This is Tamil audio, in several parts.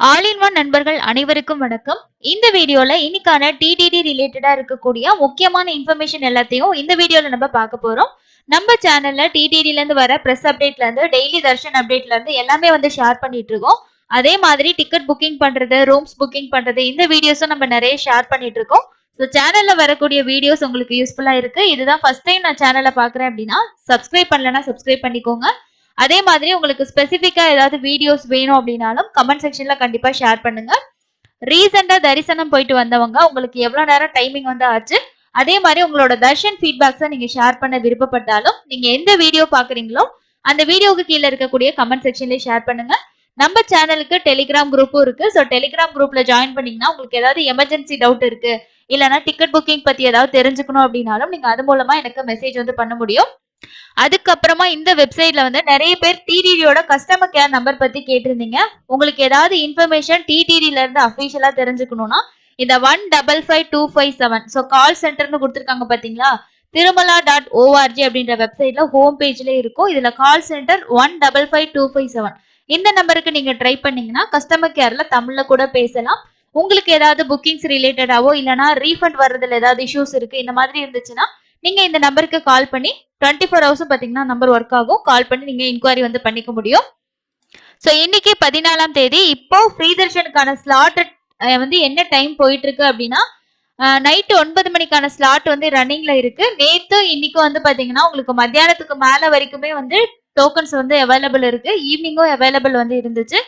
ஆல் இன் ஒன் நண்பர்கள் அனைவருக்கும் வணக்கம். இந்த வீடியோல இன்னைக்கான டிடிடி ரிலேட்டடா இருக்கக்கூடிய முக்கியமான இன்ஃபர்மேஷன் எல்லாத்தையும் இந்த வீடியோல நம்ம பார்க்க போறோம். நம்ம சேனல்ல டிடிடில இருந்து வர பிரஸ் அப்டேட்ல இருந்து டெய்லி தர்ஷன் அப்டேட்ல இருந்து எல்லாமே வந்து ஷேர் பண்ணிட்டு இருக்கோம். அதே மாதிரி டிக்கெட் புக்கிங் பண்றது, ரூம்ஸ் புக்கிங் பண்றது இந்த வீடியோஸும் நம்ம நிறைய ஷேர் பண்ணிட்டு இருக்கோம். ஸோ சேனல்ல வரக்கூடிய வீடியோஸ் உங்களுக்கு யூஸ்ஃபுல்லா இருக்கு. இதுதான் ஃபர்ஸ்ட் டைம் நான் சேனலை பார்க்குறேன் அப்படின்னா சப்ஸ்கிரைப் பண்ணலன்னா சப்ஸ்கிரைப் பண்ணிக்கோங்க. அதே மாதிரி உங்களுக்கு ஸ்பெசிஃபிக்கா ஏதாவது வீடியோஸ் வேணும் அப்படின்னாலும் கமெண்ட் செக்ஷன்ல கண்டிப்பா ஷேர் பண்ணுங்க. ரீசெண்டா தரிசனம் போயிட்டு வந்தவங்க உங்களுக்கு எவ்வளவு நேரம் டைமிங் வந்து ஆச்சு, அதே மாதிரி உங்களோட தர்ஷன் ஃபீட்பேக்ஸை நீங்க ஷேர் பண்ண விருப்பப்பட்டாலும் நீங்க எந்த வீடியோ பாக்குறீங்களோ அந்த வீடியோக்கு கீழே இருக்கக்கூடிய கமெண்ட் செக்ஷன்ல ஷேர் பண்ணுங்க. நம்ம சேனலுக்கு டெலிகிராம் குரூப்பும் இருக்கு. ஸோ டெலிகிராம் குரூப்ல ஜாயின் பண்ணீங்கன்னா உங்களுக்கு ஏதாவது எமர்ஜென்சி டவுட் இருக்கு, இல்லைன்னா டிக்கெட் புக்கிங் பத்தி ஏதாவது தெரிஞ்சுக்கணும் அப்படின்னாலும் நீங்க அது மூலமா எனக்கு மெசேஜ் வந்து பண்ண முடியும். அதுக்கப்புறமா இந்த வெப்சைட்ல வந்து நிறைய பேர் டிடிடியோட கஸ்டமர் கேர் நம்பர் பத்தி கேட்டிருந்தீங்க. உங்களுக்கு ஏதாவது இன்ஃபர்மேஷன் டிடிடில இருந்து அபிஷியலா தெரிஞ்சுக்கணும்னா இந்த 155257 ஸோ கால் சென்டர்னு கொடுத்துருக்காங்க பாத்தீங்களா, திருமலா.org அப்படின்ற வெப்சைட்ல ஹோம் பேஜ்ல இருக்கும். இதுல கால் சென்டர் 155257 இந்த நம்பருக்கு நீங்க ட்ரை பண்ணீங்கன்னா கஸ்டமர் கேர்ல தமிழ்ல கூட பேசலாம். உங்களுக்கு ஏதாவது புக்கிங்ஸ் ரிலேட்டடாவோ இல்லைன்னா ரீஃபண்ட் வர்றதுல ஏதாவது இஷ்யூஸ் இருக்கு இந்த மாதிரி இருந்துச்சுன்னா நீங்க இந்த நம்பருக்கு கால் பண்ணி 24 ஹவர்ஸும் பாத்தீங்கன்னா நம்பர் ஒர்க் ஆகும். கால் பண்ணி நீங்க இன்கொயரி வந்து பண்ணிக்க முடியும். ஸோ இன்னைக்கு 14ஆம் தேதி இப்போ ஃப்ரீ தர்ஷனுக்கான ஸ்லாட் வந்து என்ன டைம் போயிட்டு இருக்கு அப்படின்னா நைட்டு 9 மணிக்கான ஸ்லாட் வந்து ரன்னிங்ல இருக்கு. நேத்து இன்னைக்கு வந்து பாத்தீங்கன்னா உங்களுக்கு மத்தியானத்துக்கு மேல வரைக்குமே வந்து டோக்கன்ஸ் வந்து அவைலபிள் இருக்கு. ஈவினிங்கும் அவைலபிள் வந்து இருந்துச்சு.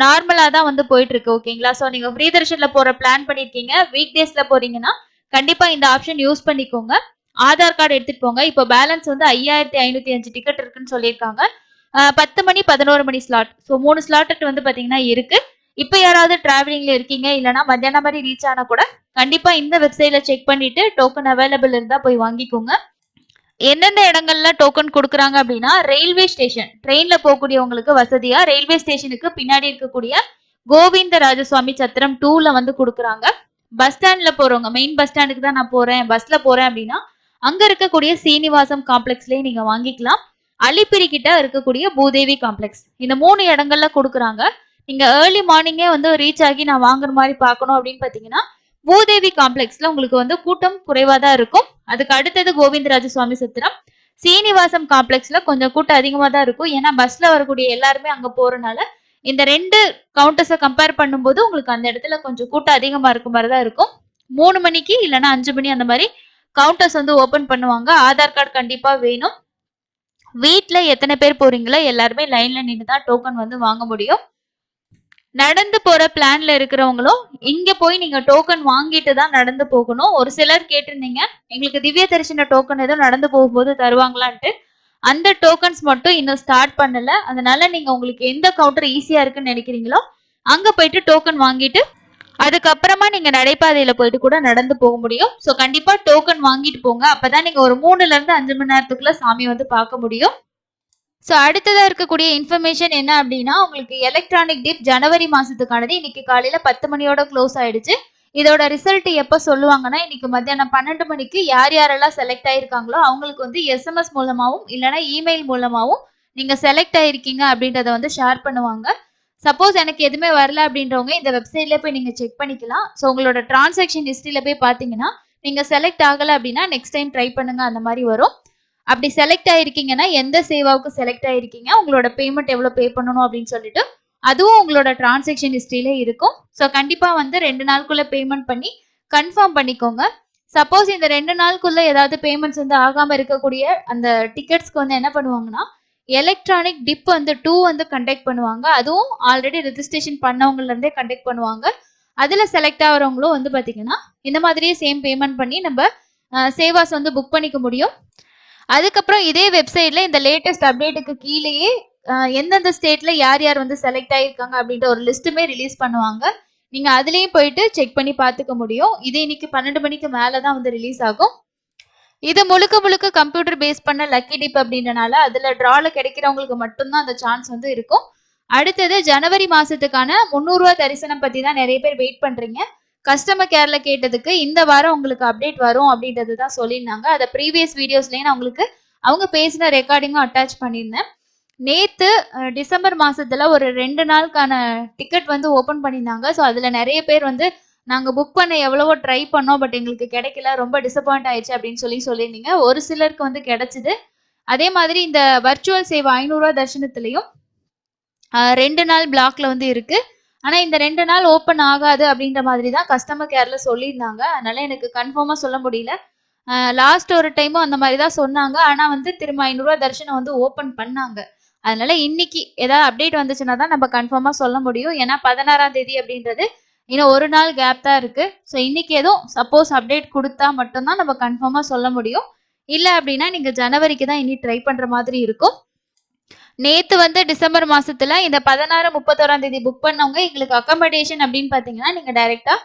நார்மலா தான் வந்து போயிட்டு இருக்கு. ஓகேங்களா? ஸோ நீங்க ஃப்ரீ தர்ஷன்ல போற பிளான் பண்ணிருக்கீங்க, வீக் டேஸ்ல போறீங்கன்னா கண்டிப்பா இந்த ஆப்ஷன் யூஸ் பண்ணிக்கோங்க. ஆதார் கார்டு எடுத்துட்டு போங்க. இப்போ பேலன்ஸ் வந்து 5505 டிக்கெட் இருக்குன்னு சொல்லியிருக்காங்க. 10 மணி 11 மணி ஸ்லாட், ஸோ 3 ஸ்லாட் வந்து பாத்தீங்கன்னா இருக்கு. இப்போ யாராவது டிராவலிங்ல இருக்கீங்க இல்லைன்னா மத்தியானம் மாதிரி ரீச் ஆனா கூட கண்டிப்பா இந்த வெப்சைட்ல செக் பண்ணிட்டு டோக்கன் அவைலபிள் இருந்தா போய் வாங்கிக்கோங்க. எந்தெந்த இடங்கள்ல டோக்கன் கொடுக்குறாங்க அப்படின்னா ரயில்வே ஸ்டேஷன், ட்ரெயின்ல போகக்கூடியவங்களுக்கு வசதியா ரயில்வே ஸ்டேஷனுக்கு பின்னாடி இருக்கக்கூடிய கோவிந்தராஜசுவாமி சத்திரம் 2ல வந்து கொடுக்குறாங்க. பஸ் ஸ்டாண்ட்ல போறவங்க, மெயின் பஸ் ஸ்டாண்டுக்கு தான் நான் போறேன், பஸ்ல போறேன் அப்படின்னா அங்க இருக்கக்கூடிய சீனிவாசம் காம்ப்ளெக்ஸ்லயே நீங்க வாங்கிக்கலாம். அலிப்பிரி கிட்ட இருக்கக்கூடிய பூதேவி காம்ப்ளெக்ஸ், இந்த 3 இடங்கள்ல கொடுக்குறாங்க. நீங்க ஏர்லி மார்னிங்கே வந்து ரீச் ஆகி நான் வாங்குற மாதிரி பார்க்கணும் அப்படின்னு பாத்தீங்கன்னா பூதேவி காம்ப்ளெக்ஸ்ல உங்களுக்கு வந்து கூட்டம் குறைவா தான் இருக்கும். அதுக்கு அடுத்தது கோவிந்தராஜ சுவாமி சத்திரம், சீனிவாசம் காம்ப்ளெக்ஸ்ல கொஞ்சம் கூட்டம் அதிகமா தான் இருக்கும். ஏன்னா பஸ்ல வரக்கூடிய எல்லாருமே அங்க போறனால இந்த 2 கவுண்டர்ஸை கம்பேர் பண்ணும்போது உங்களுக்கு அந்த இடத்துல கொஞ்சம் கூட்டம் அதிகமா இருக்க மாதிரி தான் இருக்கும். 3 மணிக்கு இல்லைன்னா 5 மணி அந்த மாதிரி கவுண்டர்ஸ் வந்து ஓபன் பண்ணுவாங்க. ஆதார் கார்டு கண்டிப்பா வேணும். வீட்ல எத்தனை பேர் போறீங்களோ எல்லாருமே லைன்ல நின்று தான் டோக்கன் வந்து வாங்க முடியும். நடந்து போற பிளான்ல இருக்கிறவங்களும் இங்க போய் நீங்க டோக்கன் வாங்கிட்டு தான் நடந்து போகணும். ஒரு சிலர் கேட்டிருந்தீங்க எங்களுக்கு திவ்ய தரிசன டோக்கன் ஏதோ நடந்து போகும்போது தருவாங்களான்ட்டு. அந்த டோக்கன்ஸ் மட்டும் இன்னும் ஸ்டார்ட் பண்ணல. அதனால நீங்க உங்களுக்கு எந்த கவுண்டர் ஈஸியா இருக்குன்னு நினைக்கிறீங்களோ அங்க போயிட்டு டோக்கன் வாங்கிட்டு அதுக்கப்புறமா நீங்க நடைபாதையில போயிட்டு கூட நடந்து போக முடியும். ஸோ கண்டிப்பா டோக்கன் வாங்கிட்டு போங்க. அப்பதான் நீங்க ஒரு 3ல இருந்து 5 மணி நேரத்துக்குள்ள சாமி வந்து பார்க்க முடியும். ஸோ அடுத்ததா இருக்கக்கூடிய இன்ஃபர்மேஷன் என்ன அப்படின்னா உங்களுக்கு எலக்ட்ரானிக் டிப் ஜனவரி மாசத்துக்கானது இன்னைக்கு காலையில 10 மணியோட க்ளோஸ் ஆயிடுச்சு. இதோட ரிசல்ட் எப்ப சொல்லுவாங்கன்னா இன்னைக்கு மத்தியானம் 12 மணிக்கு யார் யாரெல்லாம் செலக்ட் ஆயிருக்காங்களோ அவங்களுக்கு வந்து எஸ்எம்எஸ் மூலமாவும் இல்லைன்னா இமெயில் மூலமாவும் நீங்க செலக்ட் ஆயிருக்கீங்க அப்படின்றத வந்து ஷேர் பண்ணுவாங்க. சப்போஸ் எனக்கு எதுவுமே வரல அப்படின்றவங்க இந்த வெப்சைட்ல போய் நீங்க செக் பண்ணிக்கலாம். ஸோ உங்களோட டிரான்சாக்ஷன் ஹிஸ்டரியில போய் பாத்தீங்கன்னா நீங்க செலக்ட் ஆகல அப்படின்னா நெக்ஸ்ட் டைம் ட்ரை பண்ணுங்க அந்த மாதிரி வரும். அப்படி செலக்ட் ஆயிருக்கீங்கன்னா எந்த சேவாவுக்கு செலக்ட் ஆயிருக்கீங்க, உங்களோட பேமெண்ட் எவ்வளவு பே பண்ணணும் அப்படின்னு சொல்லிட்டு அதுவும் உங்களோட டிரான்சாக்ஷன் ஹிஸ்டரியில இருக்கும். ஸோ கண்டிப்பா வந்து 2 நாளுக்குள்ள பேமெண்ட் பண்ணி கன்ஃபார்ம் பண்ணிக்கோங்க. சப்போஸ் இந்த 2 நாளுக்குள்ள ஏதாவது பேமெண்ட்ஸ் வந்து ஆகாம இருக்கக்கூடிய அந்த டிக்கெட்ஸ்க்கு வந்து என்ன பண்ணுவாங்கன்னா எலக்ட்ரானிக் டிப் வந்து 2 வந்து கண்டக்ட் பண்ணுவாங்க. அதுவும் ஆல்ரெடி ரெஜிஸ்ட்ரேஷன் பண்ணவங்கல இருந்தே கண்டக்ட் பண்ணுவாங்க. அதுல செலக்ட் ஆகிறவங்களும் வந்து பாத்தீங்கன்னா இந்த மாதிரியே சேம் பேமெண்ட் பண்ணி நம்ம சேவாஸ் வந்து புக் பண்ணிக்க முடியும். அதுக்கப்புறம் இதே வெப்சைட்ல இந்த லேட்டஸ்ட் அப்டேட்டுக்கு கீழேயே எந்தெந்த ஸ்டேட்ல யார் யார் வந்து செலக்ட் ஆயிருக்காங்க அப்படின்ற ஒரு லிஸ்ட்டுமே ரிலீஸ் பண்ணுவாங்க. நீங்க அதுலயும் போயிட்டு செக் பண்ணி பார்த்துக்க முடியும். இது இன்னைக்கு 12 மணிக்கு மேலதான் வந்து ரிலீஸ் ஆகும். இது முழுக்க முழுக்க கம்ப்யூட்டர் பேஸ் பண்ண லக்கி டிப் அப்படின்றனால அதுல டிரால கிடைக்கிறவங்களுக்கு மட்டும்தான் அந்த சான்ஸ் வந்து இருக்கும். அடுத்தது ஜனவரி மாசத்துக்கான 300 ரூபாய் தரிசனம் பத்தி தான் நிறைய பேர் வெயிட் பண்றீங்க. கஸ்டமர் கேர்ல கேட்டதுக்கு இந்த வாரம் உங்களுக்கு அப்டேட் வரும் அப்படின்றது தான் சொல்லியிருந்தாங்க. அதை ப்ரீவியஸ் வீடியோஸ்லயே நான் உங்களுக்கு அவங்க பேசின ரெக்கார்டிங்கும் அட்டாச் பண்ணியிருந்தேன். நேத்து டிசம்பர் மாசத்துல ஒரு 2 நாளுக்கான டிக்கெட் வந்து ஓப்பன் பண்ணியிருந்தாங்க. ஸோ அதுல நெறைய பேர் வந்து நாங்க புக் பண்ண எவ்வளவோ ட்ரை பண்ணோம். பட் எங்களுக்கு கிடைக்கல. ரொம்ப டிசப்பாயிண்ட் ஆயிடுச்சு அப்படின்னு சொல்லியிருந்தீங்க. ஒரு சிலருக்கு வந்து கிடைச்சது. அதே மாதிரி இந்த வர்ச்சுவல் சேவை ரூ. 500 தரிசனத்திலயும் 2 நாள் பிளாக்ல வந்து இருக்கு. ஆனா இந்த 2 நாள் ஓப்பன் ஆகாது அப்படின்ற மாதிரி தான் கஸ்டமர் கேர்ல சொல்லியிருந்தாங்க. அதனால எனக்கு கன்ஃபார்மா சொல்ல முடியல. லாஸ்ட் ஒரு டைமும் அந்த மாதிரி தான் சொன்னாங்க. ஆனா வந்து திரும்ப ரூ. 500 தரிசனம் வந்து ஓப்பன் பண்ணாங்க. அதனால இன்னைக்கு ஏதாவது அப்டேட் வந்துச்சுன்னா தான் நம்ம கன்ஃபார்மா சொல்ல முடியும். ஏன்னா 16ஆம் தேதி அப்படின்றது இன்னும் ஒரு நாள் கேப் தான் இருக்கு. ஸோ இன்னைக்கு எதுவும் சப்போஸ் அப்டேட் குடுத்தா மட்டும் தான் நம்ம கன்ஃபார்மா சொல்ல முடியும். இல்ல அப்படின்னா நீங்க ஜனவரிக்கு தான் இனி ட்ரை பண்ற மாதிரி இருக்கும். நேத்து வந்து டிசம்பர் மாசத்துல இந்த 16, 31ஆம் தேதி புக் பண்ணவங்க எங்களுக்கு அக்காமடேஷன் அப்படின்னு பாத்தீங்கன்னா நீங்க டைரக்டா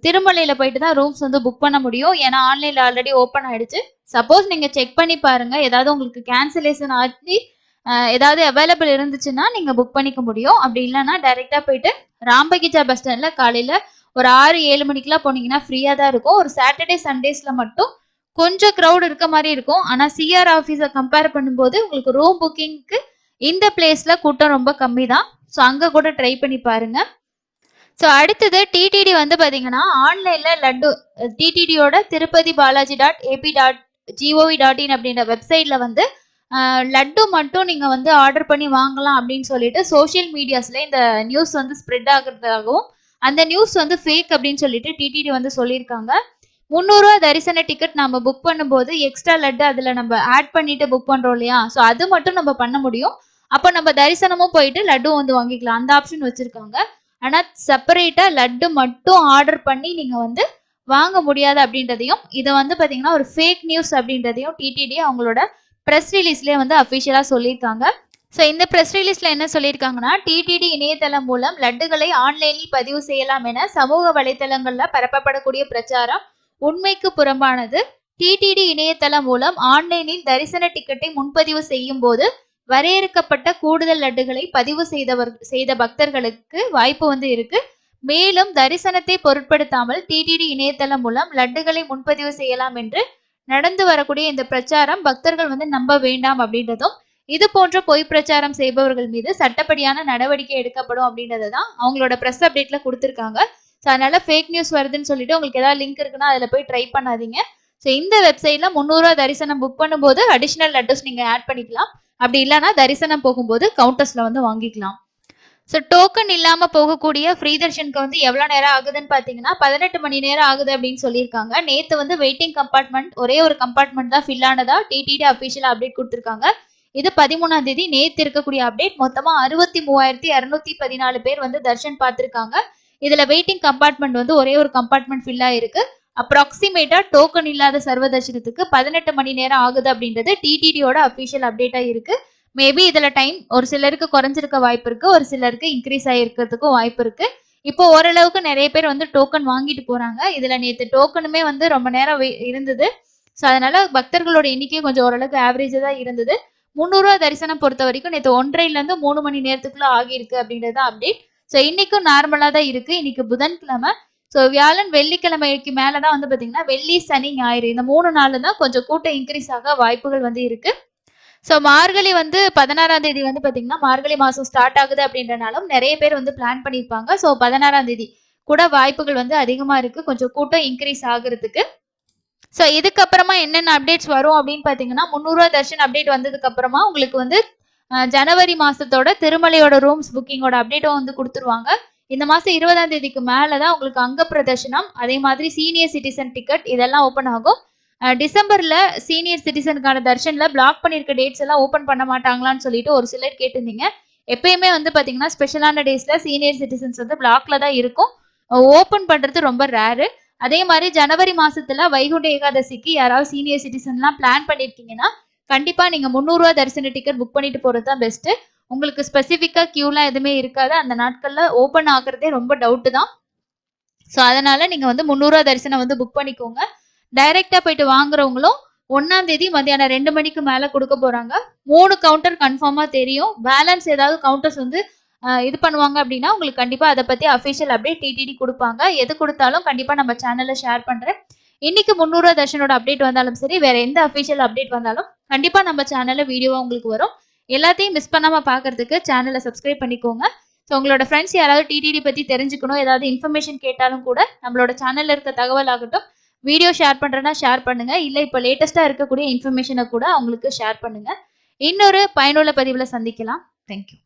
திருமலையில போயிட்டு தான் ரூம்ஸ் வந்து புக் பண்ண முடியும். ஏன்னா ஆன்லைன்ல ஆல்ரெடி ஓப்பன் ஆயிடுச்சு. சப்போஸ் நீங்க செக் பண்ணி பாருங்க. ஏதாவது உங்களுக்கு கேன்சலேஷன் ஆச்சு ஏதாவது அவைலபிள் இருந்துச்சுன்னா நீங்க புக் பண்ணிக்க முடியும். அப்படி இல்லைன்னா டைரக்டா போயிட்டு ராம்பகிஜா பஸ் ஸ்டாண்ட்ல காலையில ஒரு 6, 7 மணிக்கெல்லாம் போனீங்கன்னா ஃப்ரீயா தான் இருக்கும். ஒரு சாட்டர்டே சண்டேஸ்ல மட்டும் கொஞ்சம் க்ரௌட் இருக்க மாதிரி இருக்கும். ஆனா சிஆர் ஆஃபீஸை கம்பேர் பண்ணும்போது உங்களுக்கு ரூம் புக்கிங்க்கு இந்த பிளேஸ்ல கூட்டம் ரொம்ப கம்மி தான். ஸோ அங்க கூட ட்ரை பண்ணி பாருங்க. ஸோ அடுத்தது டிடிடி வந்து பாத்தீங்கன்னா ஆன்லைன்ல லட்டு டிடிடியோட திருப்பதி பாலாஜி .ap.gov.in அப்படின்ற வெப்சைட்ல வந்து லட்டு மட்டும் நீங்க வந்து ஆர்டர் பண்ணி வாங்கலாம் அப்படின்னு சொல்லிட்டு சோசியல் மீடியாஸ்ல இந்த நியூஸ் வந்து ஸ்ப்ரெட் ஆகுறதாகவும் அந்த நியூஸ் வந்து ஃபேக் அப்படின்னு சொல்லிட்டு டிடிடி வந்து சொல்லியிருக்காங்க. 300 ரூபா தரிசன டிக்கெட் நம்ம புக் பண்ணும்போது எக்ஸ்ட்ரா லட்டு அதுல நம்ம ஆட் பண்ணிட்டு புக் பண்றோம் இல்லையா? ஸோ அது மட்டும் நம்ம பண்ண முடியும். அப்போ நம்ம தரிசனமும் போயிட்டு லட்டும் வந்து வாங்கிக்கலாம். அந்த ஆப்ஷன் வச்சிருக்காங்க. ஆனா செப்பரேட்டா லட்டு மட்டும் ஆர்டர் பண்ணி நீங்க வந்து வாங்க முடியாது அப்படின்றதையும் இதை வந்து பாத்தீங்கன்னா ஒரு ஃபேக் நியூஸ் அப்படின்றதையும் டிடிடி அவங்களோட ப்ரெஸ் ரிலீஸ்லயே வந்து அஃபிஷியலா சொல்லியிருக்காங்க. ஸோ இந்த ப்ரெஸ் ரிலீஸ்ல என்ன சொல்லியிருக்காங்கன்னா டிடிடி இணையதளம் மூலம் லட்டுகளை ஆன்லைனில் பதிவு செய்யலாம் என சமூக வலைதளங்கள்ல பரப்பப்படக்கூடிய பிரச்சாரம் உண்மைக்கு புறம்பானது. டிடிடி இணையதளம் மூலம் ஆன்லைனில் தரிசன டிக்கெட்டை முன்பதிவு செய்யும் போது வரையறுக்கப்பட்ட கூடுதல் லட்டுகளை பதிவு செய்த பக்தர்களுக்கு வாய்ப்பு வந்து இருக்கு. மேலும் தரிசனத்தை பொருட்படுத்தாமல் டிடிடி இணையதளம் மூலம் லட்டுகளை முன்பதிவு செய்யலாம் என்று நடந்து வரக்கூடிய இந்த பிரச்சாரம் பக்தர்கள் வந்து நம்ப வேண்டாம் அப்படின்றதும் இது போன்ற பொய் பிரச்சாரம் செய்பவர்கள் மீது சட்டப்படியான நடவடிக்கை எடுக்கப்படும் அப்படின்றது தான் அவங்களோட ப்ரெஸ் அப்டேட்ல கொடுத்துருக்காங்க. ஸோ அதனால ஃபேக் நியூஸ் வருதுன்னு சொல்லிட்டு உங்களுக்கு ஏதாவது லிங்க் இருக்குன்னா அதில் போய் ட்ரை பண்ணாதீங்க. ஸோ இந்த வெப்சைட்ல 300 ரூபா தரிசனம் புக் பண்ணும்போது அடிஷனல் லட்டுஸ் நீங்க ஆட் பண்ணிக்கலாம். அப்படி இல்லைன்னா தரிசனம் போகும்போது கவுண்டர்ஸ்ல வந்து வாங்கிக்கலாம். ஸோ டோக்கன் இல்லாம போகக்கூடிய ஃப்ரீ தர்ஷனுக்கு வந்து எவ்வளவு நேரம் ஆகுதுன்னு பாத்தீங்கன்னா 18 மணி நேரம் ஆகுது அப்படின்னு சொல்லியிருக்காங்க. நேத்து வந்து வெயிட்டிங் கம்பார்ட்மெண்ட் ஒரே ஒரு கம்பார்ட்மெண்ட் தான் ஃபில் ஆனதா டிடிடி அபிஷியல் அப்டேட் கொடுத்திருக்காங்க. இது 13ஆம் தேதி நேத்து இருக்கக்கூடிய அப்டேட். மொத்தமா 63,214 பேர் வந்து தர்ஷன் பார்த்திருக்காங்க. இதுல வெயிட்டிங் கம்பார்ட்மெண்ட் வந்து ஒரே ஒரு கம்பார்ட்மெண்ட் ஃபில் ஆயிருக்கு. அப்ராக்சிமேட்டா டோக்கன் இல்லாத சர்வ தர்ஷனத்துக்கு 18 மணி நேரம் ஆகுது அப்படின்றது டிடிடியோட அபிஷியல் அப்டேட்டா இருக்கு. மேபி இதுல டைம் ஒரு சிலருக்கு குறைஞ்சிருக்க வாய்ப்பு இருக்கு, ஒரு சிலருக்கு இன்க்ரீஸ் ஆகிருக்கிறதுக்கும் வாய்ப்பு இருக்கு. இப்போ ஓரளவுக்கு நிறைய பேர் வந்து டோக்கன் வாங்கிட்டு போறாங்க. இதுல நேற்று டோக்கனுமே வந்து ரொம்ப நேரம் இருந்தது. ஸோ அதனால பக்தர்களோட எண்ணிக்கை கொஞ்சம் ஓரளவுக்கு ஆவரேஜா தான் இருந்தது. 300 ரூபா தரிசனம் பொறுத்த வரைக்கும் நேற்று 1:30ல 3 மணி நேரத்துக்குள்ள ஆகியிருக்கு அப்படின்றது அப்டேட். ஸோ இன்னைக்கும் நார்மலா தான் இருக்கு. இன்னைக்கு புதன்கிழமை. ஸோ வியாழன் வெள்ளிக்கிழமைக்கு மேலதான் வந்து பாத்தீங்கன்னா வெள்ளி சனி ஞாயிறு இந்த 3 நாள் தான் கொஞ்சம் கூட்டம் இன்க்ரீஸ் ஆக வாய்ப்புகள் வந்து இருக்கு. ஸோ மார்கழி வந்து 16ஆம் தேதி வந்து பாத்தீங்கன்னா மார்கழி மாசம் ஸ்டார்ட் ஆகுது அப்படின்றனாலும் நிறைய பேர் வந்து பிளான் பண்ணியிருப்பாங்க. ஸோ 16ஆம் தேதி கூட வாய்ப்புகள் வந்து அதிகமா இருக்கு கொஞ்சம் கூட்டம் இன்க்ரீஸ் ஆகுறதுக்கு. ஸோ இதுக்கப்புறமா என்னென்ன அப்டேட்ஸ் வரும் அப்படின்னு பாத்தீங்கன்னா 300 ரூபா தர்ஷன் அப்டேட் வந்ததுக்கு அப்புறமா உங்களுக்கு வந்து ஜனவரி மாசத்தோட திருமலையோட ரூம்ஸ் புக்கிங்கோட அப்டேட்டும் வந்து கொடுத்துருவாங்க. இந்த மாசம் 20ஆம் தேதிக்கு மேலதான் உங்களுக்கு அங்க பிரதர்ஷனம் அதே மாதிரி சீனியர் சிட்டிசன் டிக்கெட் இதெல்லாம் ஓப்பன் ஆகும். டிசம்பர்ல சீனியர் சிட்டிசனுக்கான தர்ஷன்ல பிளாக் பண்ணிருக்க டேட்ஸ் எல்லாம் ஓப்பன் பண்ண மாட்டாங்களான்னு சொல்லிட்டு ஒரு சிலர் கேட்டிருந்தீங்க. எப்பயுமே வந்து பாத்தீங்கன்னா ஸ்பெஷலான டேஸ்ல சீனியர் சிட்டிசன்ஸ் வந்து பிளாக்ல தான் இருக்கும். ஓப்பன் பண்றது ரொம்ப ரேரு. அதே மாதிரி ஜனவரி மாசத்துல வைகுண்ட ஏகாதசிக்கு யாராவது சீனியர் சிட்டிசன்லாம் பிளான் பண்ணிருக்கீங்கன்னா கண்டிப்பா நீங்க 300 ரூபா தரிசன டிக்கெட் புக் பண்ணிட்டு போறது தான் பெஸ்ட். உங்களுக்கு ஸ்பெசிபிக்கா கியூலாம் எதுவுமே இருக்காது. அந்த நாட்கள்ல ஓப்பன் ஆகுறதே ரொம்ப டவுட் தான். ஸோ அதனால நீங்க வந்து 300 ரூபா தரிசனம் வந்து புக் பண்ணிக்கோங்க. டைரக்டா போயிட்டு வாங்குறவங்களும் 1ஆம் தேதி மதியானம் 2 மணிக்கு மேல கொடுக்க போறாங்க. 3 கவுண்டர் கன்ஃபார்மா தெரியும். பேலன்ஸ் ஏதாவது கவுண்டர்ஸ் வந்து இது பண்ணுவாங்க அப்படின்னா உங்களுக்கு கண்டிப்பா அதை பத்தி அபிஷியல் அப்டேட் டிடிடி கொடுப்பாங்க. எது கொடுத்தாலும் கண்டிப்பா நம்ம சேனல்ல ஷேர் பண்றேன். இன்னைக்கு 300 ரூபா தர்ஷனோட அப்டேட் வந்தாலும் சரி வேற எந்த அபிஷியல் அப்டேட் வந்தாலும் கண்டிப்பா நம்ம சேனல்ல வீடியோவா உங்களுக்கு வரும். எல்லாத்தையும் மிஸ் பண்ணாம பார்க்கறதுக்கு சேனலை சப்ஸ்கிரைப் பண்ணிக்கோங்க. ஸோ உங்களோட ஃப்ரெண்ட்ஸ் யாராவது டிடிடி பத்தி தெரிஞ்சுக்கணும், ஏதாவது இன்ஃபர்மேஷன் கேட்டாலும் கூட நம்மளோட சேனல்ல இருக்க தகவல் ஆகட்டும், வீடியோ ஷேர் பண்றேன்னா ஷேர் பண்ணுங்க. இல்ல இப்போ லேட்டஸ்டா இருக்கக்கூடிய இன்ஃபர்மேஷனை கூட அவங்களுக்கு ஷேர் பண்ணுங்க. இன்னொரு பயனுள்ள பதிவுல சந்திக்கலாம். தேங்க்யூ.